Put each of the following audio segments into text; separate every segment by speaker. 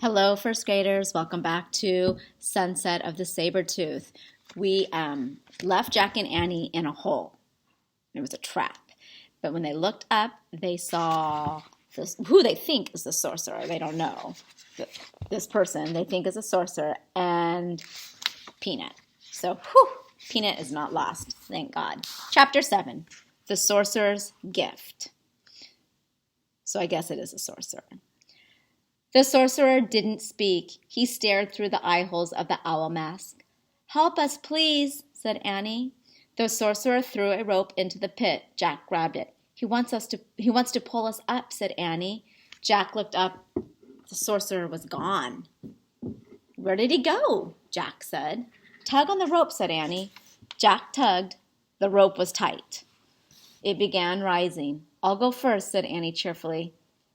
Speaker 1: Hello, first graders. Welcome back to Sunset of the Sabertooth. We left Jack and Annie in a hole. It was a trap. But when they looked up, they saw who they think is the sorcerer. They don't know. This person they think is a sorcerer, and Peanut. So, Peanut is not lost, thank God. Chapter 7, The Sorcerer's Gift. So I guess it is a sorcerer. The sorcerer didn't speak. He stared through the eye holes of the owl mask. "Help us, please," said Annie. The sorcerer threw a rope into the pit. Jack grabbed it. He wants to pull us up," said Annie. Jack looked up. The sorcerer was gone. "Where did he go?" Jack said. "Tug on the rope," said Annie. Jack tugged. The rope was tight. It began rising. "I'll go first," said Annie cheerfully.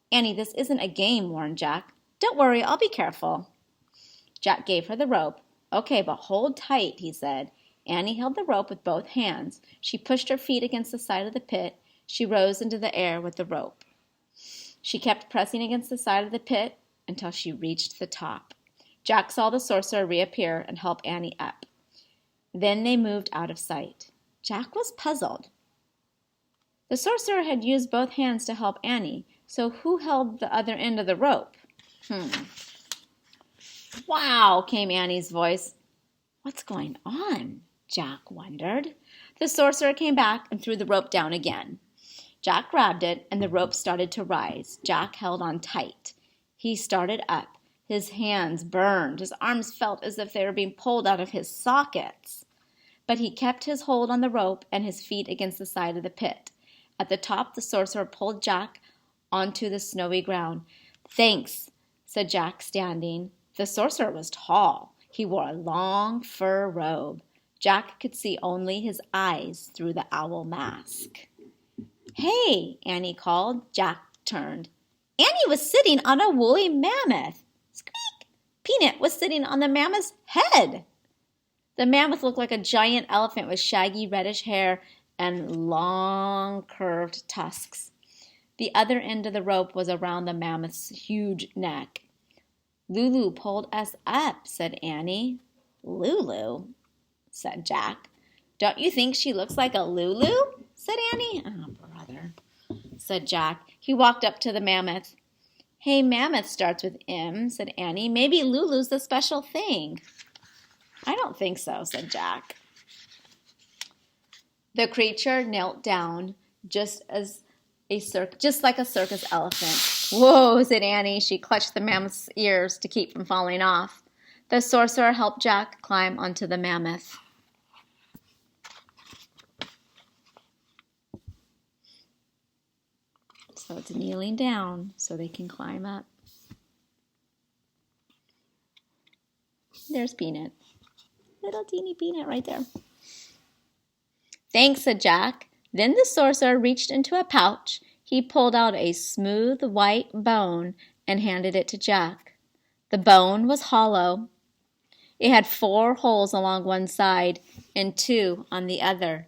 Speaker 1: "Annie, this isn't a game," warned Jack. "Don't worry, I'll be careful." Jack gave her the rope. "Okay, but hold tight," he said. Annie held the rope with both hands. She pushed her feet against the side of the pit. She rose into the air with the rope. She kept pressing against the side of the pit until she reached the top. Jack saw the sorcerer reappear and help Annie up. Then they moved out of sight. Jack was puzzled. The sorcerer had used both hands to help Annie, so who held the other end of the rope? "Wow," came Annie's voice. "What's going on?" Jack wondered. The sorcerer came back and threw the rope down again. Jack grabbed it, and the rope started to rise. Jack held on tight. He started up. His hands burned. His arms felt as if they were being pulled out of his sockets. But he kept his hold on the rope and his feet against the side of the pit. At the top, the sorcerer pulled Jack onto the snowy ground. "Thanks," said Jack, standing. The sorcerer was tall. He wore a long fur robe. Jack could see only his eyes through the owl mask. "Hey," Annie called. Jack turned. Annie was sitting on a woolly mammoth. Squeak! Peanut was sitting on the mammoth's head. The mammoth looked like a giant elephant with shaggy reddish hair and long curved tusks. The other end of the rope was around the mammoth's huge neck. "Lulu pulled us up," said Annie. "Lulu?" said Jack. "Don't you think she looks like a Lulu?" said Annie. "Oh, brother," said Jack. He walked up to the mammoth. "Hey, mammoth starts with M," said Annie. "Maybe Lulu's the special thing." "I don't think so," said Jack. The creature knelt down just like a circus elephant. "Whoa," said Annie. She clutched the mammoth's ears to keep from falling off. The sorcerer helped Jack climb onto the mammoth. So it's kneeling down so they can climb up. There's Peanut. Little teeny Peanut right there. "Thanks," said Jack. Then the sorcerer reached into a pouch. He pulled out a smooth white bone and handed it to Jack. The bone was hollow. It had 4 holes along one side and 2 on the other.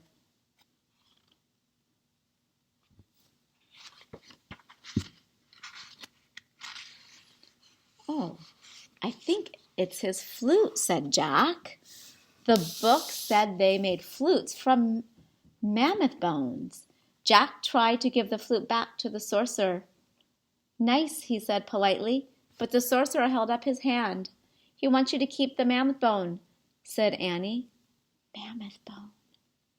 Speaker 1: "Oh, I think it's his flute," said Jack. The book said they made flutes from mammoth bones. Jack tried to give the flute back to the sorcerer. "Nice," he said politely, but the sorcerer held up his hand. "He wants you to keep the mammoth bone," said Annie. "Mammoth bone,"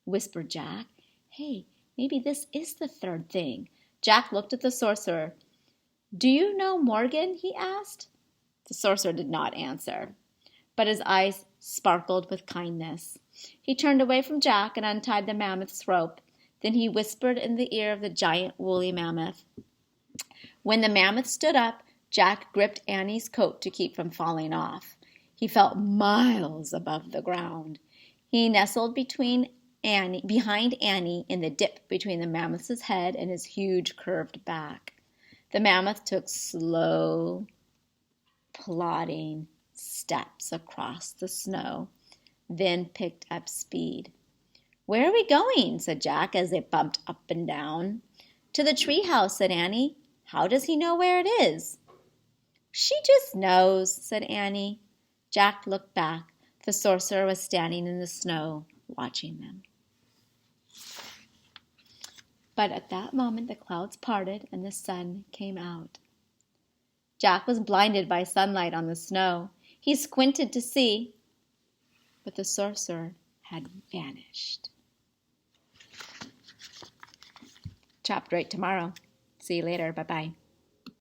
Speaker 1: whispered Jack. "Hey, maybe this is the third thing." Jack looked at the sorcerer. "Do you know Morgan?" he asked. The sorcerer did not answer, but his eyes sparkled with kindness. He turned away from Jack and untied the mammoth's rope. Then he whispered in the ear of the giant woolly mammoth. When the mammoth stood up, Jack gripped Annie's coat to keep from falling off. He felt miles above the ground. He nestled behind Annie in the dip between the mammoth's head and his huge curved back. The mammoth took slow, plodding steps across the snow, then picked up speed. "Where are we going?" said Jack as they bumped up and down. "To the tree house," said Annie. "How does he know where it is?" "She just knows," said Annie. Jack looked back. The sorcerer was standing in the snow, watching them. But at that moment the clouds parted and the sun came out. Jack was blinded by sunlight on the snow. He squinted to see, but the sorcerer had vanished. Chapter 8 tomorrow. See you later. Bye-bye.